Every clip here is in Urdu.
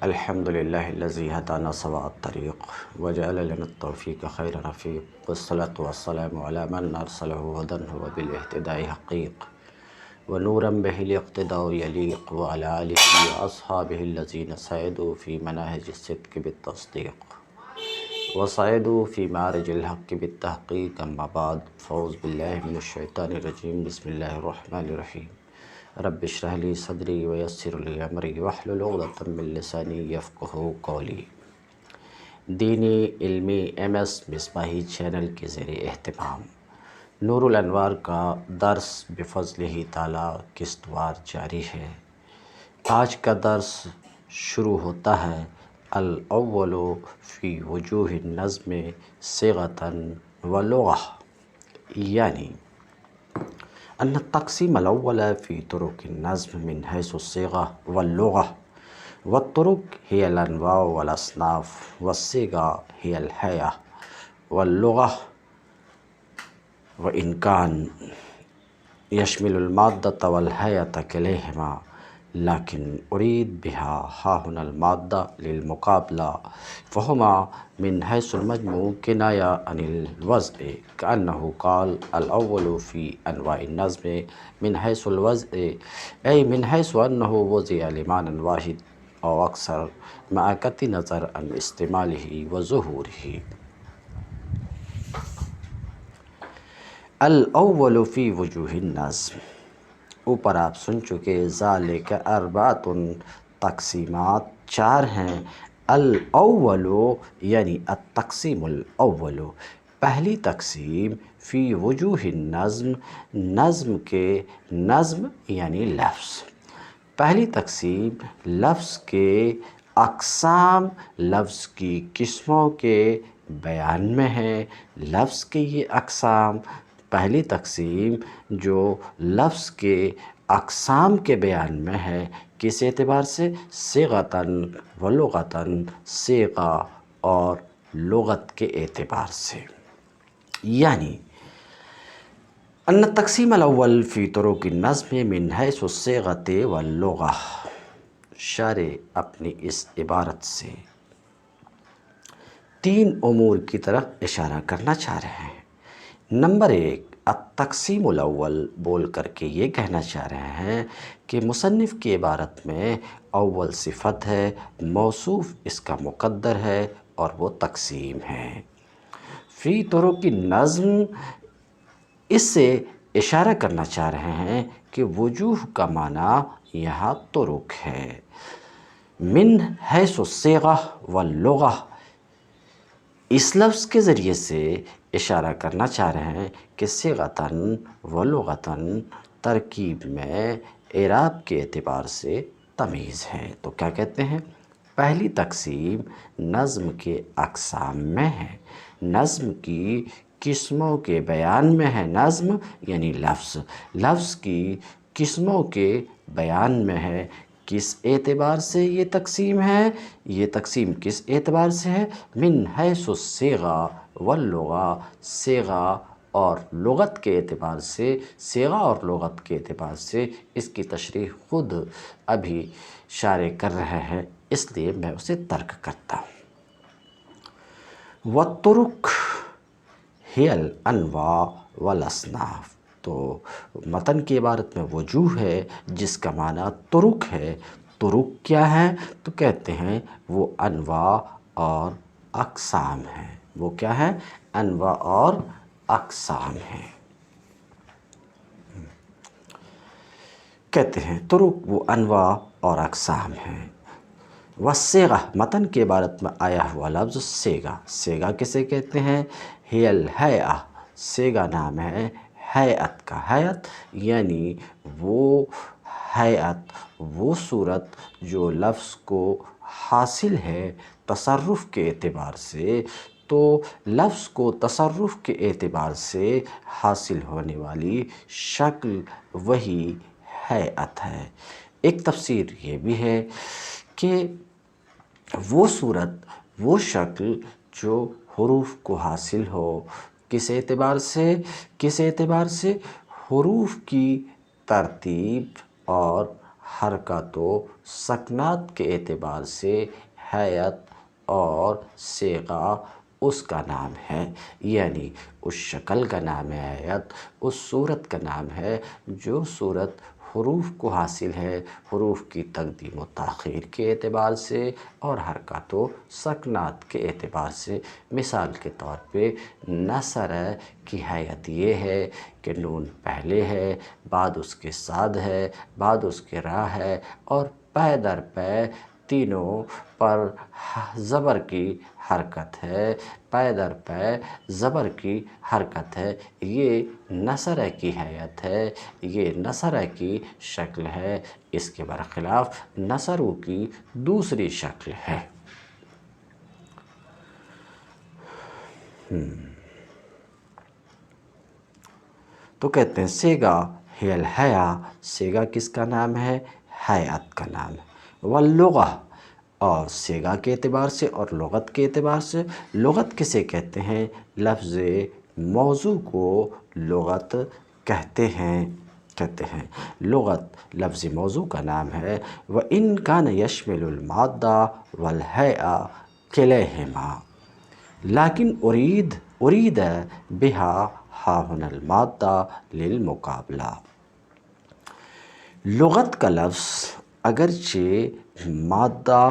الحمد لله الذي هدانا سواء الطريق وجعل لنا التوفيق خير رفيق والصلاة والسلام على من أرسله هدى وبالاهتداء حقيق ونورا به الاقتداء يليق وعلى آله وأصحابه الذين سعدوا في مناهج الصدق بالتصديق وصعدوا في معرج الحق بالتحقيق. أما بعد، فأعوذ بالله من الشيطان الرجيم. بسم الله الرحمن الرحيم. رب اشرح لي صدری ویسر لی امری واحلل عقدۃ من لسانی یفقہوا قولی. دینی علمی ایم ایس مصباحی چینل کے زیر اہتمام نور الانوار کا درس بفضلہ تعالی قسط وار جاری ہے. آج کا درس شروع ہوتا ہے الاول فی وجوہ النظم صیغۃ و لغہ، یعنی أن التقسيم الأول في طرق النظم من حيث الصيغة واللغة، والطرق هي الأنواع والأصناف، والصيغة هي الهيئة واللغة، وإن كان يشمل المادة والهيئة كليهما، لكن أريد بها هاهنا المادة للمقابلة، فهما من حيث المجموع كناية عن الوضع، كأنه قال الأول في أنواع النظم من حيث الوضع، أي من حيث أنه وضع لمعنى واحد أو أكثر مع قطع النظر عن استعماله وظهوره. الاول فی وجوہ النظم، اوپر آپ سن چکے ذالک اربعۃ، تقسیمات چار ہیں. الاول یعنی التقسیم الاول، پہلی تقسیم فی وجوہ النظم، نظم کے نظم یعنی لفظ، پہلی تقسیم لفظ کے اقسام، لفظ کی قسموں کے بیان میں ہے. لفظ کے یہ اقسام، پہلی تقسیم جو لفظ کے اقسام کے بیان میں ہے، کس اعتبار سے؟ صیغۃً و لغۃً، صیغہ اور لغت کے اعتبار سے. یعنی ان التقسیم الاول فی طرق النظم من حیث الصیغۃ واللغہ، شارح اپنی اس عبارت سے تین امور کی طرف اشارہ کرنا چاہ رہے ہیں. نمبر ایک، التقسیم الاول بول کر کے یہ کہنا چاہ رہے ہیں کہ مصنف کی عبارت میں اول صفت ہے، موصوف اس کا مقدر ہے اور وہ تقسیم ہے. فی طرق النظم، اس سے اشارہ کرنا چاہ رہے ہیں کہ وجوہ کا معنی یہاں طرق ہے. من حیث الصیغہ واللغہ، اس لفظ کے ذریعے سے اشارہ کرنا چاہ رہے ہیں کہ صیغۃً و لغۃً ترکیب میں اعراب کے اعتبار سے تمیز ہے. تو کیا کہتے ہیں؟ پہلی تقسیم نظم کے اقسام میں ہے، نظم کی قسموں کے بیان میں ہے. نظم یعنی لفظ، لفظ کی قسموں کے بیان میں ہے. کس اعتبار سے یہ تقسیم ہے؟ یہ تقسیم کس اعتبار سے ہے؟ من حیث الصیغہ واللغہ، صیغہ اور لغت کے اعتبار سے. صیغہ اور لغت کے اعتبار سے اس کی تشریح خود ابھی شارح کر رہے ہیں، اس لیے میں اسے ترک کرتا ہوں. والطرق ہی الانواع والاصناف، تو متن کی عبارت میں وجوہ ہے جس کا معنی طرق ہے. طرق کیا ہے؟ تو کہتے ہیں وہ انواع اور اقسام ہیں. وہ کیا ہے؟ انواع اور اقسام ہیں. کہتے ہیں طرق وہ انواع اور اقسام ہیں. والصیغہ، متن کی عبارت میں آیا ہوا لفظ صیغہ. صیغہ کسے کہتے ہیں؟ ہی الہیئہ، صیغہ نام ہے ہیئت کا. ہیئت یعنی وہ ہیئت، وہ صورت جو لفظ کو حاصل ہے تصرف کے اعتبار سے. تو لفظ کو تصرف کے اعتبار سے حاصل ہونے والی شکل وہی ہیئت ہے. ایک تفسیر یہ بھی ہے کہ وہ صورت، وہ شکل جو حروف کو حاصل ہو. کس اعتبار سے؟ کس اعتبار سے؟ حروف کی ترتیب اور حرکات و سکنات کے اعتبار سے ہیئت اور صیغہ اس کا نام ہے، یعنی اس شکل کا نام ہے ہیئت، اس صورت کا نام ہے جو صورت حروف کو حاصل ہے، حروف کی تقدیم و تاخیر کے اعتبار سے اور حرکات و سکنات کے اعتبار سے۔ مثال کے طور پہ نثر کی ہیئت یہ ہے کہ نون پہلے ہے، بعد اس کے صاد ہے، بعد اس کے را ہے، اور پے در پے تینوں پر زبر کی حرکت ہے، پے در پے زبر کی حرکت ہے۔ یہ نثر کی ہیئت ہے، یہ نثر کی شکل ہے۔ اس کے برخلاف نثروں کی دوسری شکل ہے۔ تو کہتے ہیں سیغہ ہی الحیا، سیغہ کس کا نام ہے؟ ہیئت کا نام ہے۔ واللغہ، اور سیغہ کے اعتبار سے اور لغت کے اعتبار سے، لغت کسے کہتے ہیں؟ لفظ موضوع کو لغت کہتے ہیں، لغت لفظ موضوع کا نام ہے۔ وَإِنْ كَانَ يَشْمِلُ الْمَادَّةَ وَالْهَيْئَةَ كِلَيْهِمَا لیکن ارید بها ہاہن المادہ للمقابلہ۔ لغت کا لفظ اگرچہ مادہ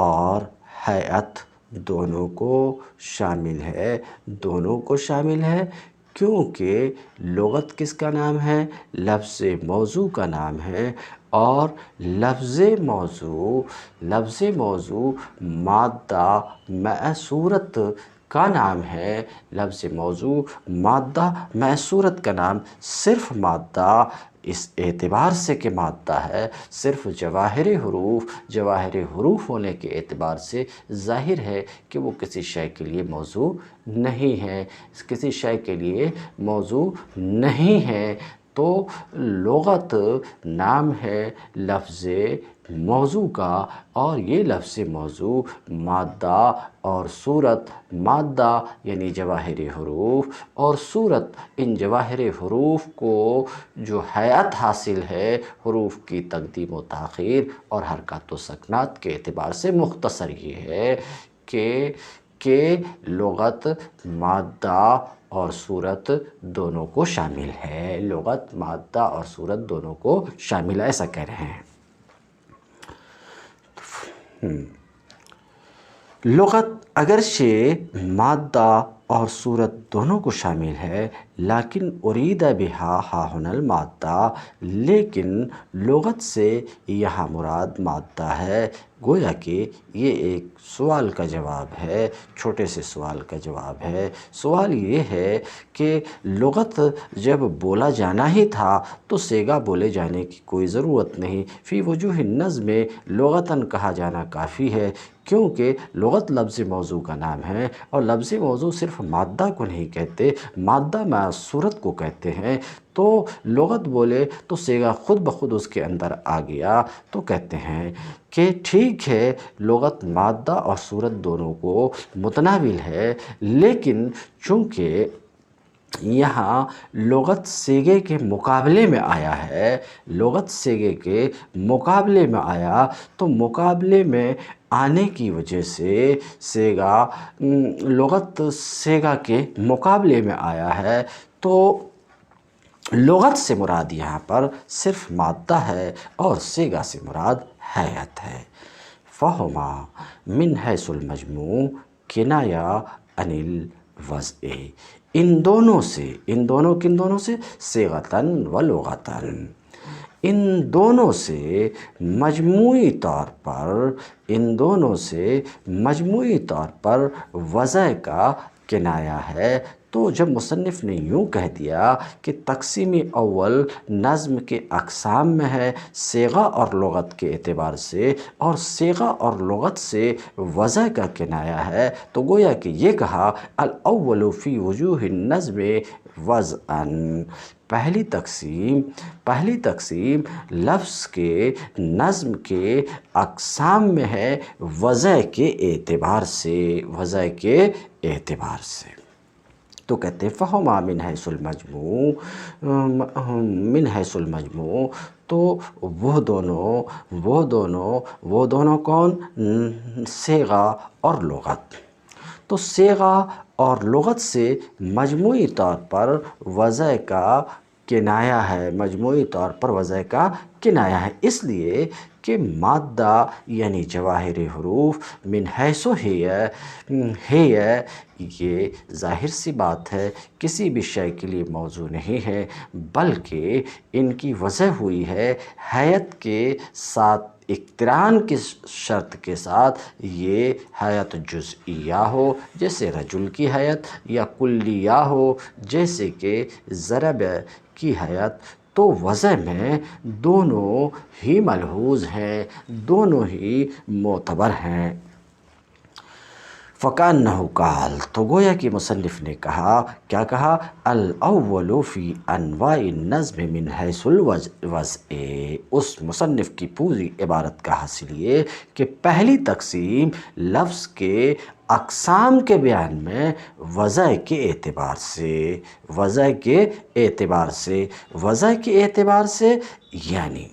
اور ہیئت دونوں کو شامل ہے، کیونکہ لغت کس کا نام ہے؟ لفظ موضوع کا نام ہے، اور لفظ موضوع مادہ مع صورت کا نام ہے۔ لفظ موضوع مادہ مع صورت کا نام صرف مادہ اس اعتبار سے کہ مادہ ہے، صرف جواہر حروف ہونے کے اعتبار سے ظاہر ہے کہ وہ کسی شے کے لیے موضوع نہیں ہے، کسی شے کے لیے موضوع نہیں ہے۔ تو لغت نام ہے لفظ موضوع کا، اور یہ لفظ موضوع مادہ اور صورت، مادہ یعنی جواہر حروف، اور صورت ان جواہر حروف کو جو ہیئت حاصل ہے حروف کی تقدیم و تاخیر اور حرکات و سکنات کے اعتبار سے، مختصر یہ ہے کہ لغت مادہ اور صورت دونوں کو شامل ہے، لغت مادہ اور صورت دونوں کو شامل ہے، ایسا کہہ رہے ہیں۔ لغت اگرچہ مادہ اور صورت دونوں کو شامل ہے، لیکن ارید بہا ہاہن المادہ، لیکن لغت سے یہاں مراد مادہ ہے۔ گویا کہ یہ ایک سوال کا جواب ہے، چھوٹے سے سوال کا جواب ہے۔ سوال یہ ہے کہ لغت جب بولا جانا ہی تھا تو سیغہ بولے جانے کی کوئی ضرورت نہیں، فی وجوہ النظم لغتاً کہا جانا کافی ہے، کیونکہ لغت لفظ موضوع کا نام ہے، اور لفظ موضوع صرف مادہ کو نہیں کہتے، مادہ مع صورت کو کہتے ہیں۔ تو لغت بولے تو سیغہ خود بخود اس کے اندر آ گیا، تو کہتے ہیں کہ ٹھیک ہے لغت مادہ اور صورت دونوں کو متناول ہے، لیکن چونکہ یہاں لغت صیغے کے مقابلے میں آیا ہے، لغت صیغے کے مقابلے میں آیا، تو مقابلے میں آنے کی وجہ سے صیغہ لغت صیغہ کے مقابلے میں آیا ہے، تو لغت سے مراد یہاں پر صرف مادہ ہے اور صیغہ سے مراد ہیئت ہے۔ فَهُمَا مِنْ حَيْثُ الْمَجْمُوعِ كِنَایَةٌ عَنِ الْوَضْعِ، ان دونوں کن دونوں سے؟ صیغةً و لغةً، ان دونوں سے مجموعی طور پر وضع کا کنایہ ہے۔ تو جب مصنف نے یوں کہہ دیا کہ تقسیم اول نظم کے اقسام میں ہے صیغہ اور لغت کے اعتبار سے، اور صیغہ اور لغت سے وضع کا کنایہ ہے، تو گویا کہ یہ کہا الاول فی وجوہ النظم وضعاً، پہلی تقسیم لفظ کے نظم کے اقسام میں ہے وضع کے اعتبار سے، تو کہتے ہیں فَهُمَا مِنْ حَيْثُ الْمَجْمُوعِ، تو وہ دونوں کون؟ صیغہ اور لغت۔ تو صیغہ اور لغت سے مجموعی طور پر وضع کا کنایہ ہے، مجموعی طور پر وضع کا کنایہ ہے، اس لیے کہ مادہ یعنی جواہر حروف من حیث ہے یہ ظاہر سی بات ہے کسی بھی شے کے لیے موضوع نہیں ہے، بلکہ ان کی وضع ہوئی ہے حیت کے ساتھ اقتران کی شرط کے ساتھ، یہ حیت جزئیہ ہو جیسے رجل کی حیت، یا کلیہ ہو جیسے کہ ضرب کی حیت، تو وضع میں دونوں ہی ملحوظ ہیں، دونوں ہی معتبر ہیں۔ فَكَأَنَّهُ قال، تو گویا کہ مصنف نے کہا، کیا کہا؟ الاول فی انواع النظم من حیث الوضع، اس مصنف کی پوری عبارت کا حاصل یہ کہ پہلی تقسیم لفظ کے اقسام کے بیان میں وضع کے اعتبار سے، یعنی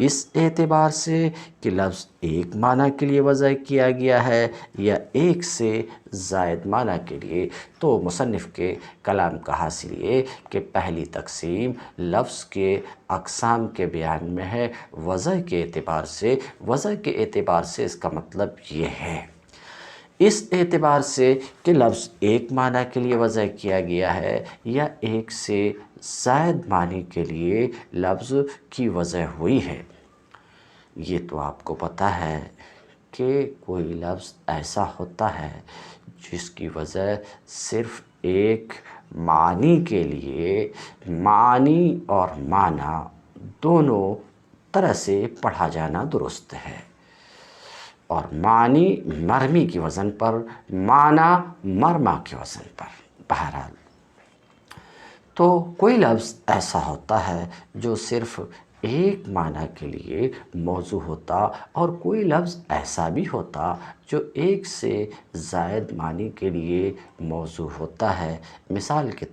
اس اعتبار سے کہ لفظ ایک معنی کے لیے وضع کیا گیا ہے یا ایک سے زائد معنی کے لیے، تو مصنف کے کلام کا حاصل یہ کہ پہلی تقسیم لفظ کے اقسام کے بیان میں ہے وضع کے اعتبار سے اس کا مطلب یہ ہے، اس اعتبار سے کہ لفظ ایک معنی کے لیے وضع کیا گیا ہے یا ایک سے زائد معنی کے لیے لفظ کی وضع ہوئی ہے۔ یہ تو آپ کو پتہ ہے کہ کوئی لفظ ایسا ہوتا ہے جس کی وضع صرف ایک معنی کے لیے، معنی اور معنی دونوں طرح سے پڑھا جانا درست ہے، اور معنی مرمی کی وزن پر، معنی مرمہ کے وزن پر، بہرحال تو کوئی لفظ ایسا ہوتا ہے جو صرف ایک معنی کے لیے موضوع ہوتا، اور کوئی لفظ ایسا بھی ہوتا جو ایک سے زائد معنی کے لیے موضوع ہوتا ہے۔ مثال کے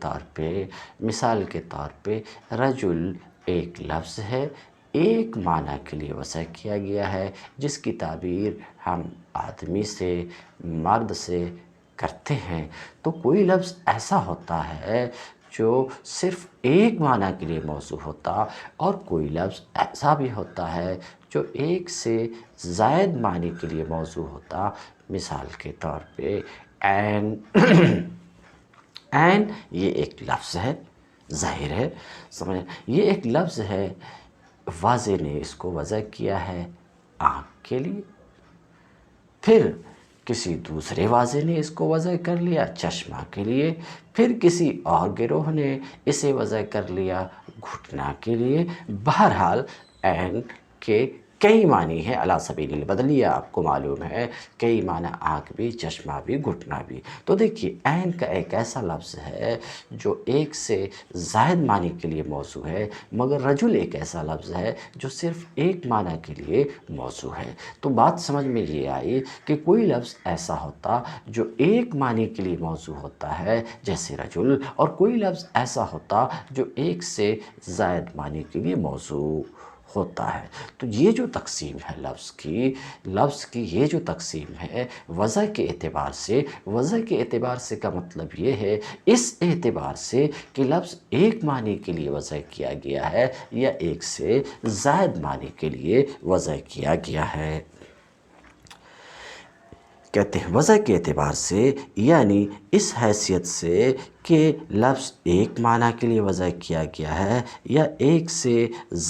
طور پہ رجل ایک لفظ ہے، ایک معنی کے لیے وضع کیا گیا ہے، جس کی تعبیر ہم آدمی سے، مرد سے کرتے ہیں۔ تو کوئی لفظ ایسا ہوتا ہے جو صرف ایک معنی کے لیے موضوع ہوتا، اور کوئی لفظ ایسا بھی ہوتا ہے جو ایک سے زائد معنی کے لیے موضوع ہوتا۔ مثال کے طور پہ عین عین یہ ایک لفظ ہے، ظاہر ہے، سمجھیں یہ ایک لفظ ہے، واضح نے اس کو وضع کیا ہے آنکھ کے لیے، پھر کسی دوسرے واضح نے اس کو وضع کر لیا چشمہ کے لیے، پھر کسی اور گروہ نے اسے وضع کر لیا گھٹنا کے لیے۔ بہرحال عین کے کئی معنی ہیں، علی سبیل البدلیہ، آپ کو معلوم ہے کئی معنی، آنکھ بھی، چشمہ بھی، گھٹنا بھی۔ تو دیکھیے عین کا ایک ایسا لفظ ہے جو ایک سے زائد معنی کے لیے موضوع ہے، مگر رجل ایک ایسا لفظ ہے جو صرف ایک معنی کے لیے موضوع ہے۔ تو بات سمجھ میں یہ آئی کہ کوئی لفظ ایسا ہوتا جو ایک معنی کے لیے موضوع ہوتا ہے جیسے رجل، اور کوئی لفظ ایسا ہوتا جو ایک سے زائد معنی کے لیے موضوع ہوتا ہے۔ تو یہ جو تقسیم ہے لفظ کی یہ جو تقسیم ہے وضع کے اعتبار سے کا مطلب یہ ہے اس اعتبار سے کہ لفظ ایک معنی کے لیے وضع کیا گیا ہے یا ایک سے زائد معنی کے لیے وضع کیا گیا ہے۔ کہتے ہیں وضع کے اعتبار سے، یعنی اس حیثیت سے کہ لفظ ایک معنی کے لیے وضع کیا گیا ہے یا ایک سے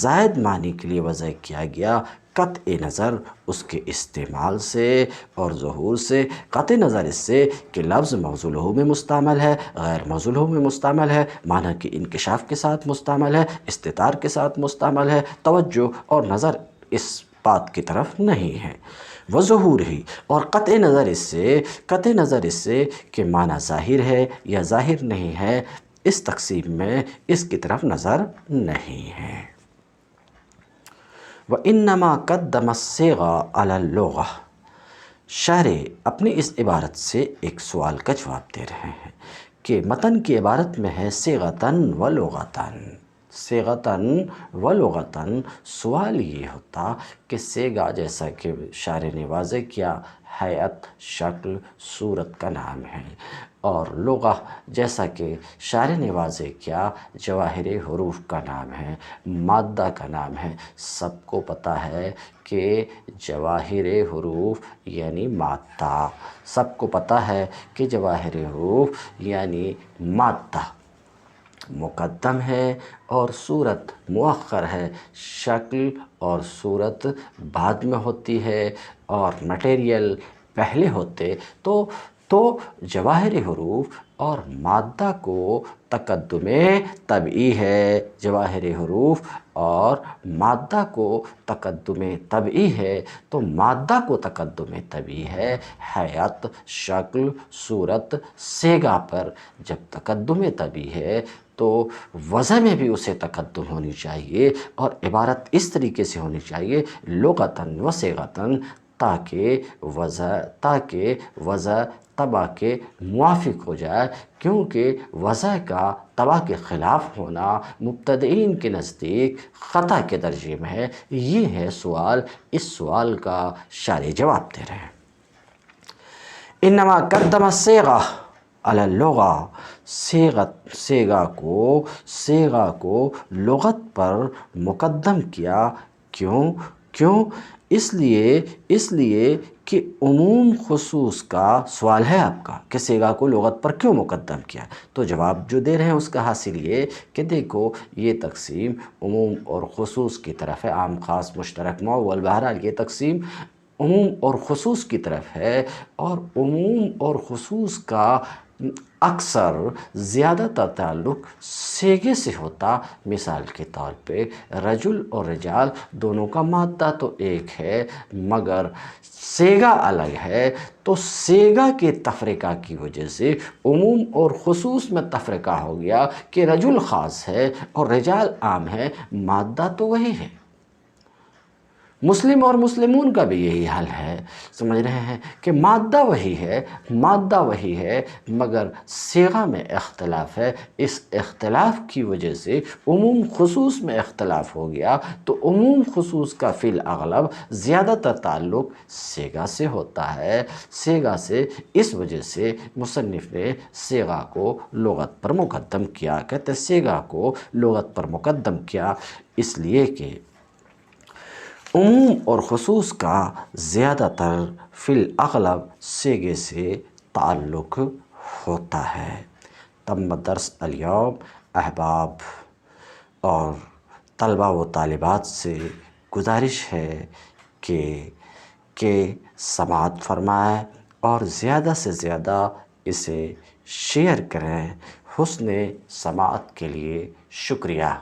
زائد معنی کے لیے وضع کیا گیا، قطع نظر اس کے استعمال سے اور ظہور سے، قطع نظر اس سے کہ لفظ موضوع لہو میں مستعمل ہے، غیر موضوع لہو میں مستعمل ہے، معنی کے انکشاف کے ساتھ مستعمل ہے، استتار کے ساتھ مستعمل ہے، توجہ اور نظر اس بات کی طرف نہیں ہے، وہ ظہور ہی، اور قطع نظر اس سے کہ معنی ظاہر ہے یا ظاہر نہیں ہے، اس تقسیم میں اس کی طرف نظر نہیں ہے۔ وَإِنَّمَا قَدَّمَ الصِّيغَةَ عَلَى اللُّغَةِ، شارح اپنی اس عبارت سے ایک سوال کا جواب دے رہے ہیں کہ متن کی عبارت میں ہے صیغۃً و لغۃً، صیغتاً و لغتاً سوال یہ ہوتا کہ سیگا جیسا کہ شاعر نے واضح کیا ہیئت، شکل، صورت کا نام ہے، اور لغہ جیسا کہ شاعر نے واضح کیا جواہر حروف کا نام ہے، مادہ کا نام ہے۔ سب کو پتہ ہے کہ جواہر حروف یعنی مادہ، سب کو پتہ ہے کہ جواہر حروف یعنی مادہ مقدم ہے اور صورت مؤخر ہے، شکل اور صورت بعد میں ہوتی ہے اور مٹیریل پہلے ہوتے تو جواہر حروف اور مادہ کو تقدم طبعی ہے، جواہر حروف اور مادہ کو تقدم طبعی ہے، تو مادہ کو تقدم طبعی ہے ہیئت، شکل، صورت، صیغہ پر۔ جب تقدم طبعی ہے تو وضع میں بھی اسے تقدم ہونی چاہیے، اور عبارت اس طریقے سے ہونی چاہیے لغتاً و صیغتاً، تاکہ وضع طبع کے موافق ہو جائے، کیونکہ وضع کا طبع کے خلاف ہونا مبتدئین کے نزدیک خطا کے درجے میں ہے۔ یہ ہے سوال، اس سوال کا شارح جواب دے رہے ہیں۔ انما قدم الصیغہ علی اللغہ، صیغہ کو لغت پر مقدم کیا۔ کیوں؟ اس لیے کہ عموم خصوص کا سوال ہے آپ کا کہ صیغہ کو لغت پر کیوں مقدم کیا، تو جواب جو دے رہے ہیں اس کا حاصل یہ کہ دیکھو یہ تقسیم عموم اور خصوص کی طرف ہے، عام، خاص، مشترک، معول، بہرحال یہ تقسیم عموم اور خصوص کی طرف ہے، اور عموم اور خصوص کا اکثر زیادہ تر تعلق صیغے سے ہوتا۔ مثال کے طور پہ رجل اور رجال دونوں کا مادہ تو ایک ہے مگر صیغہ الگ ہے، تو صیغہ کے تفرقہ کی وجہ سے عموم اور خصوص میں تفرقہ ہو گیا کہ رجل خاص ہے اور رجال عام ہے، مادہ تو وہی ہے۔ مسلم اور مسلمون کا بھی یہی حال ہے، سمجھ رہے ہیں کہ مادہ وہی ہے مگر صیغہ میں اختلاف ہے۔ اس اختلاف کی وجہ سے عموم خصوص میں اختلاف ہو گیا، تو عموم خصوص کا فی الاغلب زیادہ تر تعلق صیغہ سے ہوتا ہے، صیغہ سے۔ اس وجہ سے مصنف نے صیغہ کو لغت پر مقدم کیا۔ کہتے ہیں صیغہ کو لغت پر مقدم کیا اس لیے کہ عموم اور خصوص کا زیادہ تر فی الاغلب صیغے سے تعلق ہوتا ہے۔ تم درس اليوم، احباب اور طلبہ و طالبات سے گزارش ہے کہ سماعت فرمائیں اور زیادہ سے زیادہ اسے شیئر کریں۔ حسن سماعت کے لیے شکریہ۔